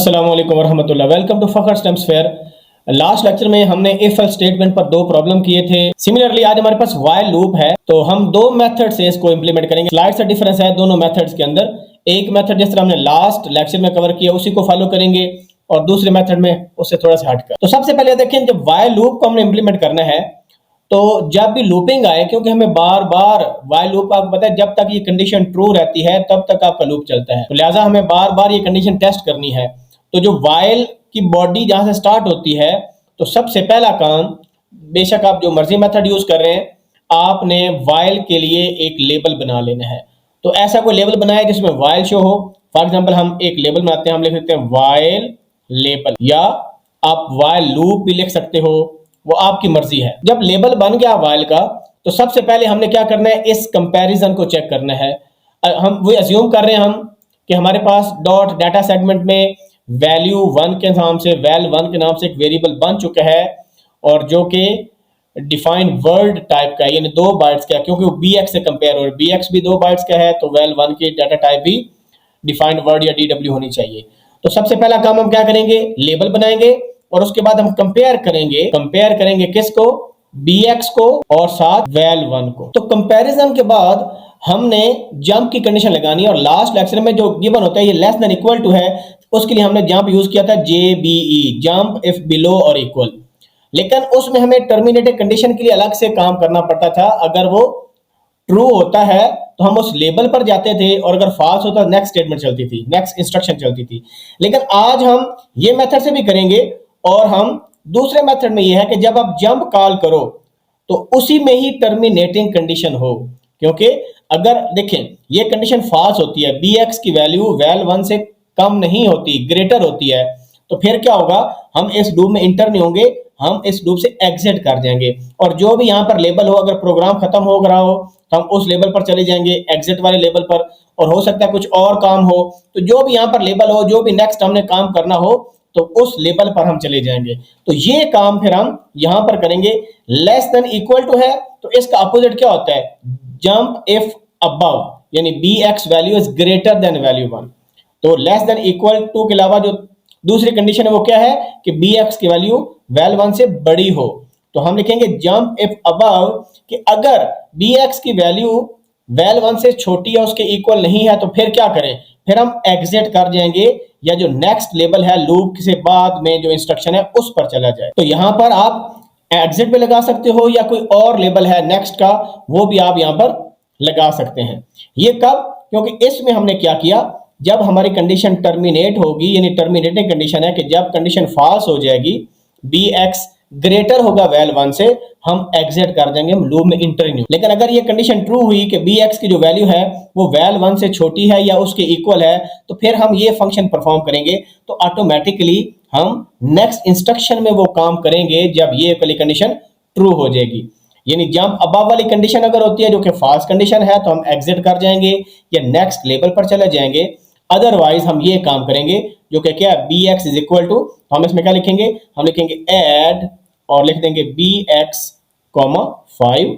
अस्सलाम वालेकुम वरहमतुल्लाह। Welcome to Fakhar stems fair. Last lecture में हमने इफ एल्स स्टेटमेंट पर दो प्रॉब्लम किए थे। सिमिलरली आज हमारे पास व्हाइल लूप है, तो हम दो मेथड से इसको इंप्लीमेंट करेंगे। स्लाइड से डिफरेंस है दोनों मेथड्स के अंदर। एक मेथड जिस तरह हमने लास्ट लेक्चर में कवर किया उसी को फॉलो करेंगे और दूसरे मेथड में उससे थोड़ा सा हटकर। तो सबसे पहले देखें, जब व्हाइल लूप को हमने इंप्लीमेंट करना है तो जब भी लूपिंग आए, क्योंकि हमें बार बार व्हाइल लूप आपको पता है जब तक ये कंडीशन ट्रू रहती है तब तक आपका लूप चलता है, तो लिहाजा हमें बार बार ये कंडीशन टेस्ट करनी है। तो जो व्हाइल की बॉडी जहां से स्टार्ट होती है, तो सबसे पहला काम, बेशक आप जो मर्जी मेथड यूज कर रहे हैं, आपने व्हाइल के लिए एक लेबल बना लेना है। तो ऐसा कोई लेबल बनाए जिसमें व्हाइल शो हो। फॉर एग्जांपल हम एक लेबल बनाते हैं, हम लिख सकते हैं व्हाइल लेबल, या आप व्हाइल लूप भी लिख सकते हो, वो आपकी मर्जी है। जब लेबल बन गया व्हाइल का, तो सबसे पहले हमने क्या करना है, इस कंपैरिजन को चेक करना है। हम वो अज्यूम कर रहे हैं हम कि हमारे पास डॉट डाटा सेगमेंट में वैल्यू 1 के नाम से, वैल 1 के नाम से एक वेरिएबल बन चुका है, और जो कि डिफाइन वर्ड टाइप का है, यानी 2 बाइट्स का है, क्योंकि वो bx से कंपेयर हो रहा है। bx भी 2 बाइट्स का है, तो वैल 1 की डाटा टाइप भी डिफाइंड वर्ड या DW होनी चाहिए। तो सबसे पहला काम हम क्या करेंगे, लेबल बनाएंगे, और उसके बाद हम कंपेयर करेंगे किसको, bx को और साथ वैल 1 को। तो कंपैरिजन के बाद हमने जंप की कंडीशन लगानी है, और लास्ट लेक्चर में जो गिवन होता है ये लेस देन इक्वल टू है, उसके लिए हमने जंप यूज किया था JBE, जंप इफ बिलो और इक्वल। लेकिन उसमें हमें टर्मिनेटेड कंडीशन के लिए अलग से काम करना पड़ता था। अगर वो ट्रू होता है तो हम उस लेबल पर जाते थे, और अगर फॉल्स होता नेक्स्ट स्टेटमेंट चलती थी, नेक्स्ट इंस्ट्रक्शन चलती थी। लेकिन आज हम ये मेथड से भी करेंगे, और हम दूसरे मेथड में ये है कि जब आप जंप कॉल करो तो उसी में ही टर्मिनेटिंग कंडीशन हो। क्योंकि अगर देखें ये कंडीशन फॉल्स होती है, bx की वैल्यू वैल 1 से कम नहीं होती, ग्रेटर होती है, तो फिर क्या होगा, हम इस लूप में इंटर नहीं होंगे, हम इस लूप से एग्जिट कर जाएंगे। और जो भी यहाँ पर लेबल हो, अगर प्रोग्राम खत्म हो रहा हो तो हम उस लेबल पर चले जाएंगे, एग्जिट वाले लेबल पर। और हो सकता है कुछ और काम हो, तो जो भी यहाँ पर लेबल हो, जो भी नेक्स्ट हमने काम करना हो, तो उस लेबल पर हम चले जाएंगे। तो ये काम फिर हम यहां पर करेंगे। लेस देन इक्वल टू है, तो इसका अपोजिट क्या होता है, जंप इफ अबव, यानी bx value is greater than value 1। तो लेस देन इक्वल टू के अलावा जो दूसरी कंडीशन है वो क्या है कि bx की वैल्यू वैल 1 से बड़ी हो। तो हम लिखेंगे जंप इफ अबव, कि अगर bx की वैल्यू वैल 1 से छोटी है, उसके इक्वल नहीं है, तो फिर क्या करें, फिर हम एग्जिट कर जाएंगे, या जो नेक्स्ट लेबल है लूप से बाद में जो इंस्ट्रक्शन है उस पर चला जाए। तो यहां पर आप एग्जिट पे लगा सकते हो, या कोई और लेबल है नेक्स्ट का, वो भी आप यहां पर लगा सकते हैं। ये कब, क्योंकि इसमें हमने क्या किया, जब हमारी कंडीशन टर्मिनेट होगी, यानी टर्मिनेटिंग कंडीशन है कि जब कंडीशन फॉल्स हो जाएगी, bx ग्रेटर होगा वैल 1 से, हम एग्जिट कर देंगे, हम लूप में इंटर नहीं। लेकिन अगर ये कंडीशन ट्रू हुई कि bx की जो वैल्यू है वो वैल 1 से छोटी है या उसके इक्वल है, तो फिर हम ये फंक्शन परफॉर्म करेंगे, तो ऑटोमेटिकली हम नेक्स्ट इंस्ट्रक्शन में वो काम करेंगे जब ये वाली कंडीशन ट्रू हो जाएगी। यानी जंप अबव वाली कंडीशन अगर होती है जो कि फॉल्स कंडीशन है, तो हम एग्जिट कर जाएंगे या नेक्स्ट लेबल पर चले जाएंगे। अदरवाइज हम ये काम करेंगे जो कि क्या है, bx इज इक्वल टू, तो हम इसमें क्या लिखेंगे, हम लिखेंगे ऐड और लिख देंगे bx, 5,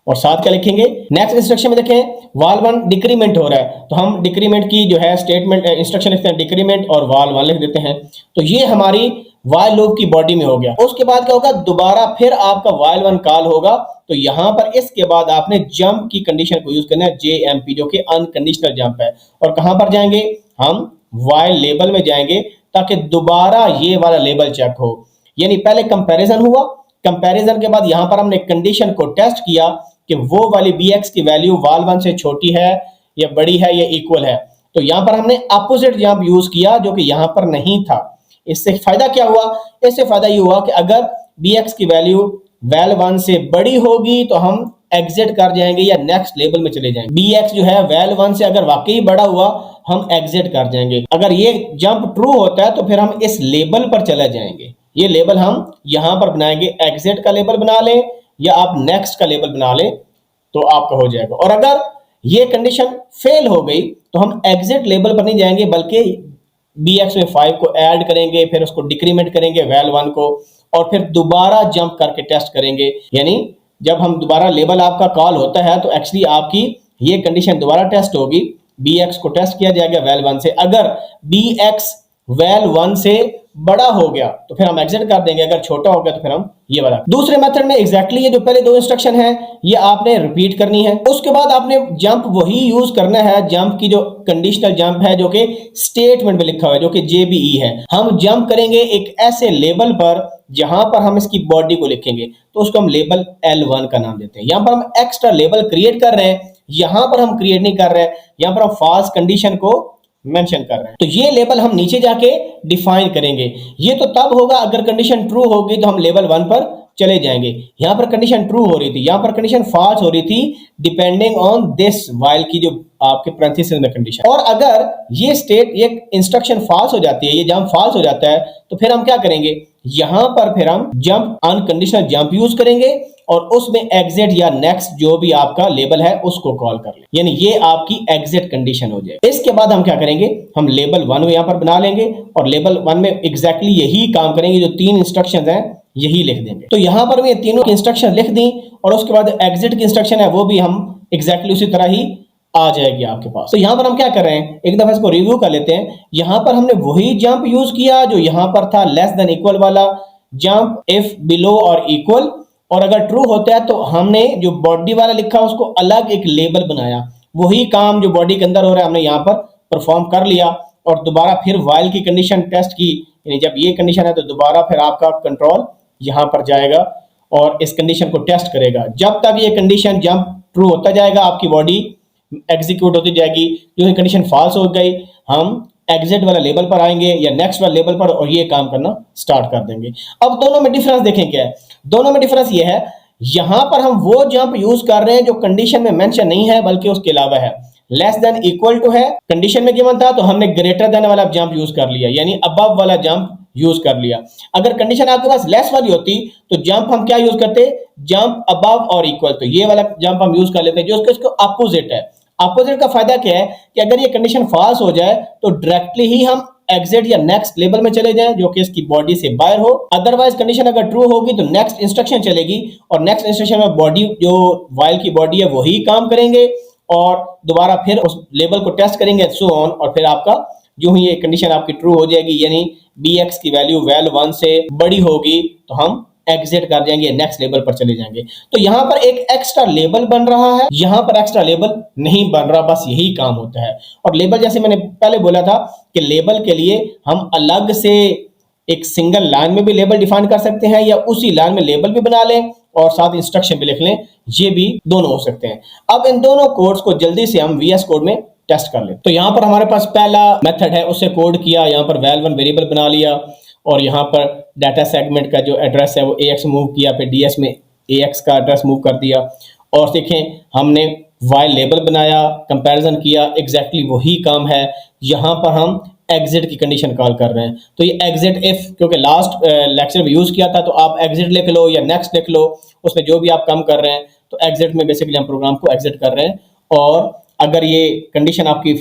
और साथ क्या लिखेंगे, नेक्स्ट इंस्ट्रक्शन में देखें वाल 1 डिक्रीमेंट हो रहा है, तो हम डिक्रीमेंट की जो है स्टेटमेंट इंस्ट्रक्शन लिखते हैं डिक्रीमेंट, और वाल 1 लिख देते हैं। तो ये हमारी वाइल लूप की बॉडी में हो गया। उसके बाद क्या होगा, दोबारा फिर आपका वाइल 1 कॉल होगा, तो यहां पर इसके बाद आपने जंप की कंडीशन को यूज करना है, JMP, जो कि अनकंडीशनल जंप है। और कहां पर जाएंगे, हम वाइल लेबल में जाएंगे, ताकि दोबारा ये वाला लेबल चेक हो। यानी पहले कंपैरिजन हुआ, कंपैरिजन के बाद यहां पर हमने कंडीशन को टेस्ट किया कि वो वाली bx की वैल्यू वाल 1 से छोटी है या बड़ी है या इक्वल है। तो यहां पर हमने अपोजिट जंप यूज किया जो कि यहां पर नहीं था। इससे फायदा क्या हुआ, इससे फायदा ये हुआ कि अगर bx की वैल्यू वैल 1 से बड़ी होगी तो हम एग्जिट कर जाएंगे या नेक्स्ट लेबल में चले जाएंगे। bx जो है वैल 1 से अगर वाकई बड़ा हुआ, हम एग्जिट कर जाएंगे। अगर ये जंप ट्रू होता है तो फिर हम इस लेबल पर चले जाएंगे। ये लेबल हम यहां पर बनाएंगे, एग्जिट का लेबल बना लें या आप नेक्स्ट का लेबल बना लें, तो आपका हो जाएगा। और अगर ये कंडीशन फेल हो गई तो हम एग्जिट लेबल पर नहीं जाएंगे, बल्कि bx में 5 को ऐड करेंगे, फिर उसको डिक्रीमेंट करेंगे वैल 1 को, और फिर दोबारा जंप करके टेस्ट करेंगे। यानी जब हम दोबारा लेबल आपका कॉल होता है तो एक्चुअली आपकी ये कंडीशन दोबारा टेस्ट होगी, bx को टेस्ट किया जाएगा वैल 1 से। अगर bx वैल 1 से बड़ा हो गया तो फिर हम एग्जिट कर देंगे, अगर छोटा हो गया तो फिर हम ये वाला। दूसरे मेथड में एग्जैक्टली ये जो पहले दो इंस्ट्रक्शन है ये आपने रिपीट करनी है। उसके बाद आपने जंप वही यूज करना है, जंप की जो कंडीशनल जंप है जो कि स्टेटमेंट में लिखा हुआ है, जो कि JBE है। हम जंप करेंगे एक ऐसे लेबल पर जहां पर हम इसकी बॉडी को लिखेंगे, तो उसको हम लेबल L1 का नाम देते हैं। यहां पर हम एक्स्ट्रा लेबल क्रिएट कर रहे हैं, यहां पर हम क्रिएट नहीं कर रहे हैं, यहां पर हम फॉल्स कंडीशन को मेंशन कर रहे हैं। तो ये लेबल हम नीचे जाके डिफाइन करेंगे। ये तो तब होगा अगर कंडीशन ट्रू होगी तो हम लेबल 1 पर चले जाएंगे। यहां पर कंडीशन ट्रू हो रही थी, यहां पर कंडीशन फॉल्स हो रही थी, डिपेंडिंग ऑन दिस व्हाइल की जो आपके पैरेंथेसिस में कंडीशन। और अगर ये स्टेट ये इंस्ट्रक्शन फॉल्स हो जाती है, ये जंप फॉल्स हो जाता है, तो फिर हम क्या करेंगे, यहां पर फिर हम जंप अनकंडीशनल जंप यूज करेंगे और उसमें एग्जिट या नेक्स्ट जो भी आपका लेबल है उसको कॉल कर ले, यानी ये आपकी एग्जिट कंडीशन हो जाए। इसके बाद हम क्या करेंगे, हम लेबल 1 यहां पर बना लेंगे और लेबल 1 में एग्जैक्टली यही काम करेंगे, जो 3 इंस्ट्रक्शंस हैं यही लिख देंगे। तो यहां पर मैं तीनों की इंस्ट्रक्शन लिख दी और उसके बाद एग्जिट की इंस्ट्रक्शन है वो भी हम एग्जैक्टली उसी तरह ही आ जाएगी आपके पास। तो यहां पर हम क्या कर रहे हैं, एक दफा इसको रिव्यू कर लेते हैं। यहां पर हमने वही जंप यूज किया जो यहां पर था, लेस देन इक्वल वाला जंप, इफ बिलो और इक्वल, और अगर ट्रू होता है तो हमने जो बॉडी वाला लिखा उसको अलग एक लेबल बनाया। वही काम जो बॉडी के अंदर हो रहा है हमने यहाँ पर परफॉर्म कर लिया और दोबारा फिर व्हाइल की कंडीशन टेस्ट की, यानी जब ये कंडीशन है तो दोबारा फिर आपका कंट्रोल यहाँ पर जाएगा और इस कंडीशन को टेस्ट करेगा। जब तक ये कंडीशन जंप ट्रू होता जाएगा आपकी बॉडी एग्जीक्यूट होती जाएगी। जो कंडीशन फॉल्स हो गई हम एग्जिट वाला लेबल पर आएंगे या नेक्स्ट वाला लेबल पर और ये काम करना स्टार्ट कर देंगे। अब दोनों में डिफरेंस देखें क्या है। दोनों में डिफरेंस ये है, यहां पर हम वो जंप यूज कर रहे हैं जो कंडीशन में मेंशन नहीं है बल्कि उसके अलावा है। लेस देन इक्वल टू है, कंडीशन में गिवन था तो हमने ग्रेटर देन वाला जंप यूज कर लिया, यानी अबव वाला जंप यूज कर लिया। अगर कंडीशन आपके पास लेस वाली होती तो जंप हम क्या यूज करते, जंप अबव और इक्वल, तो ये वाला जंप हम यूज कर लेते हैं जो उसको अपोजिट है। अपोजिट का फायदा क्या है कि अगर ये कंडीशन फॉल्स हो जाए तो डायरेक्टली ही हम एग्जिट या नेक्स्ट लेबल में चले जाएं जो कि इसकी बॉडी से बाहर हो। अदरवाइज कंडीशन अगर ट्रू होगी तो नेक्स्ट इंस्ट्रक्शन चलेगी और नेक्स्ट इंस्ट्रक्शन में बॉडी जो व्हाइल की बॉडी है वही काम करेंगे और दोबारा फिर उस लेबल को टेस्ट करेंगे सो ऑन, और फिर आपका जो ही ये कंडीशन आपकी ट्रू हो जाएगी यानी bx की वैल्यू वैल 1 से बड़ी होगी तो हम एग्जिट कर जाएंगे, नेक्स्ट लेवल पर चले जाएंगे। तो यहां पर एक एक्स्ट्रा लेबल बन रहा है, यहां पर एक्स्ट्रा लेबल नहीं बन रहा, बस यही काम होता है। और लेबल जैसे मैंने पहले बोला था कि लेबल के लिए हम अलग से एक सिंगल लाइन में भी लेबल डिफाइन कर सकते हैं या उसी लाइन में लेबल भी बना लें और साथ इंस्ट्रक्शन भी लिख लें, ये भी दोनों हो सकते हैं। अब इन दोनों कोड्स को जल्दी से हम VS कोड में टेस्ट कर लें। तो यहां पर हमारे पास पहला मेथड है, उससे कोड किया, यहां पर वैल1 वेरिएबल बना लिया और यहाँ पर डाटा सेगमेंट का जो एड्रेस है वो AX मूव किया, फिर DS में AX का एड्रेस मूव कर दिया और देखें हमने वाइल लेबल बनाया, कंपैरिजन किया, एग्जैक्टली वही काम है। यहाँ पर हम एग्जिट की कंडीशन कॉल कर रहे हैं। तो ये एग्जिट इफ, क्योंकि लास्ट लेक्चर में यूज़ किया था तो आप एग्जिट लिख लो या नेक्स्ट लिख लो, उसमें जो भी आप काम कर रहे हैं। तो एग्जिट में बेसिकली हम प्रोग्राम को एग्जिट कर रहे हैं और अगर ये कंडीशन आपकी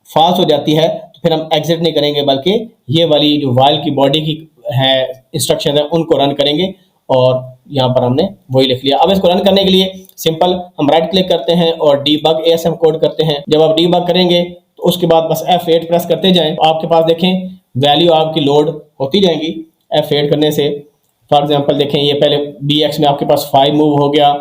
फॉल्स हो जाती है तो फिर हम एग्जिट नहीं करेंगे बल्कि ये वाली जो वाइल की बॉडी की है इंस्ट्रक्शन है उनको रन करेंगे और यहाँ पर हमने वही लिख लिया। अब इसको रन करने के लिए सिंपल हम राइट क्लिक करते हैं और डीबग ASM कोड करते हैं। जब आप डीबग करेंगे तो उसके बाद बस F8 प्रेस करते जाएं, आपके पास देखें वैल्यू आपकी लोड होती जाएंगी। F8 करने से फॉर एग्जांपल देखें ये पहले BX में आपके पास 5 मूव हो गया।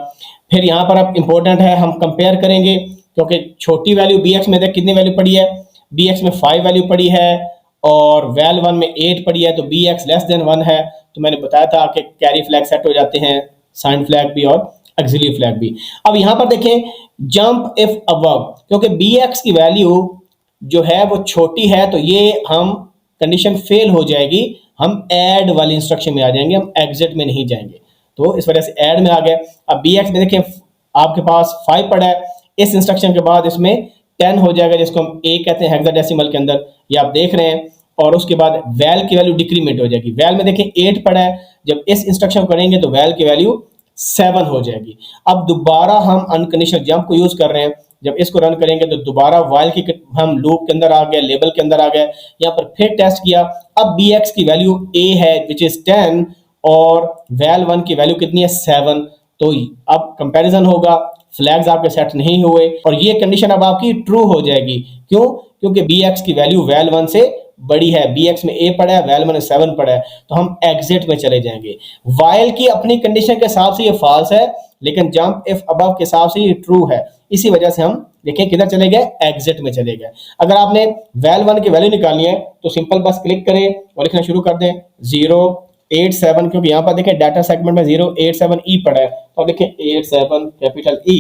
फिर यहाँ पर अब इंपॉर्टेंट है हम कंपेयर करेंगे क्योंकि छोटी वैल्यू BX में देख कितनी वैल्यू पड़ी है, BX में 5 वैल्यू पड़ी है और वैल 1 में 8 पड़ी है, तो BX लेस देन 1 है। तो मैंने बताया था कि कैरी फ्लैग सेट हो जाते हैं, साइन फ्लैग भी और ऑक्सिलरी फ्लैग भी। अब यहाँ पर देखें जंप इफ अबव, क्योंकि BX की वैल्यू जो है वो छोटी है तो ये हम कंडीशन फेल हो जाएगी, हम ऐड वाली इंस्ट्रक्शन में आ जाएंगे, हम एग्जिट में नहीं जाएंगे। तो इस वजह से ऐड में आ गए। अब BX में देखें आपके पास 5 पड़ा है, इस इंस्ट्रक्शन के बाद इसमें 10 हो जाएगा जिसको हम A कहते हैं हेक्साडेसिमल के अंदर, ये आप देख रहे हैं। और उसके बाद वैल की वैल्यू डिक्रीमेंट हो जाएगी। वैल में देखें 8 पड़ा है, जब इस इंस्ट्रक्शन को करेंगे तो वैल की वैल्यू 7 हो जाएगी। अब दोबारा हम अनकंडीशनल जंप को यूज कर रहे हैं, जब इसको रन करेंगे तो दोबारा वाइल की हम लूप के अंदर आ गए, लेबल के अंदर आ गए, यहाँ पर फिर टेस्ट किया। अब BX की वैल्यू A है विच इज 10 और वैल 1 की वैल्यू कितनी है 7। तो अब कंपैरिजन होगा, फ्लैग्स आपके सेट नहीं हुए और ये कंडीशन अब आपकी ट्रू हो जाएगी। क्यों? क्योंकि BX की वैल्यू वैल 1 से बड़ी है, bx में a पड़ा है, वैल 1 में 7 पड़ा है, तो हम एग्जिट में चले जाएंगे। वाइल की अपनी कंडीशन के हिसाब से ये फॉल्स है, लेकिन जंप इफ अबव के हिसाब से ये ट्रू है। इसी वजह से हम देखें किधर चले गए, एग्जिट में चले गए। अगर आपने वैल 1 की वैल्यू निकालनी है तो सिंपल बस क्लिक करें और लिखना शुरू कर दें 087, क्योंकि यहाँ पर देखें डाटा सेगमेंट में 087E पड़ा है, तो देखें 87 कैपिटल E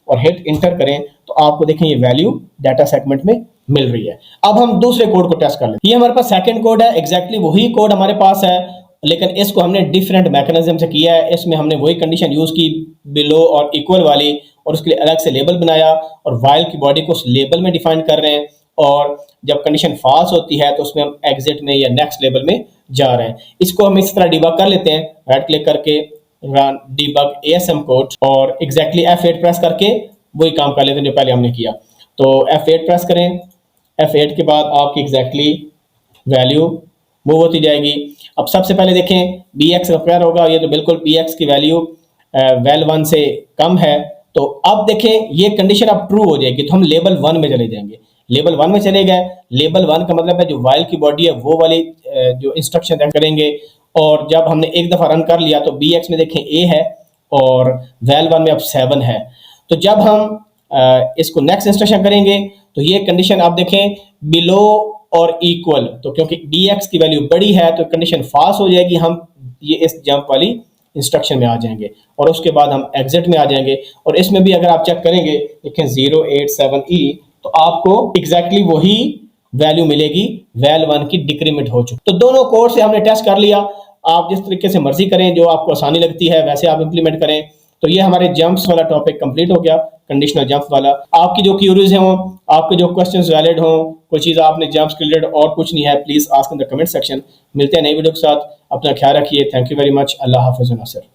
और हिट इंटर करें तो आपको देखें ये वैल्यू डाटा सेगमेंट में मिल रही है। अब हम दूसरे कोड को टेस्ट कर लेते हैं। ये हमारे पास सेकंड कोड है, एग्जैक्टली वही कोड हमारे पास है, लेकिन इसको हमने डिफरेंट मैकेनिज्म से किया है। इसमें हमने वही कंडीशन यूज की बिलो और इक्वल वाली, और उसके लिए अलग से लेबल बनाया और वाइल की बॉडी को उस लेबल में डिफाइन कर रहे हैं, और जब कंडीशन फॉल्स होती है तो उसमें हम एग्जिट में या नेक्स्ट लेबल में जा रहे हैं। इसको हम इस तरह डिबग कर लेते हैं, राइट क्लिक करके रन डिबग ASM कोड और एग्जैक्टली F8 प्रेस करके वही काम कर लेते हैं जो पहले हमने किया। तो F8 प्रेस करें, F8 के बाद आपकी एग्जैक्टली वैल्यू मूव होती जाएगी। अब सबसे पहले देखें bx का क्या होगा, ये तो बिल्कुल bx की वैल्यू वैल 1 से कम है, तो अब देखें ये कंडीशन अब ट्रू हो जाएगी, तो हम लेबल 1 में चले जाएंगे। लेबल 1 में चले गए, लेबल 1 का मतलब है जो वाइल की बॉडी है वो वाली जो इंस्ट्रक्शन करेंगे, और जब हमने एक दफ़ा रन कर लिया तो bx में देखें a है और वैल 1 में अब 7 है। तो जब हम इसको नेक्स्ट इंस्ट्रक्शन करेंगे तो ये कंडीशन आप देखें बिलो और इक्वल, तो क्योंकि bx की वैल्यू बड़ी है तो कंडीशन फॉल्स हो जाएगी, हम ये इस जंप वाली इंस्ट्रक्शन में आ जाएंगे और उसके बाद हम एग्जिट में आ जाएंगे। और इसमें भी अगर आप चेक करेंगे देखें 087E, तो आपको एग्जैक्टली वही वैल्यू मिलेगी, वैल 1 की डिक्रीमेंट हो चुकी। तो दोनों कोड से हमने टेस्ट कर लिया, आप जिस तरीके से मर्जी करें, जो आपको आसानी लगती है वैसे आप इंप्लीमेंट करें। तो ये हमारे जंप्स वाला टॉपिक कंप्लीट हो गया, कंडीशनल जंप वाला। आपकी जो क्यूरीज हैं, आपके जो क्वेश्चंस वैलिड हों, कोई चीज़ आपने जंप्स के रिलेटेड और कुछ नहीं है, please ask in the comment section. मिलते हैं नई वीडियो के साथ, अपना ख्याल रखिए। Thank you very much. Allah हाफिज़।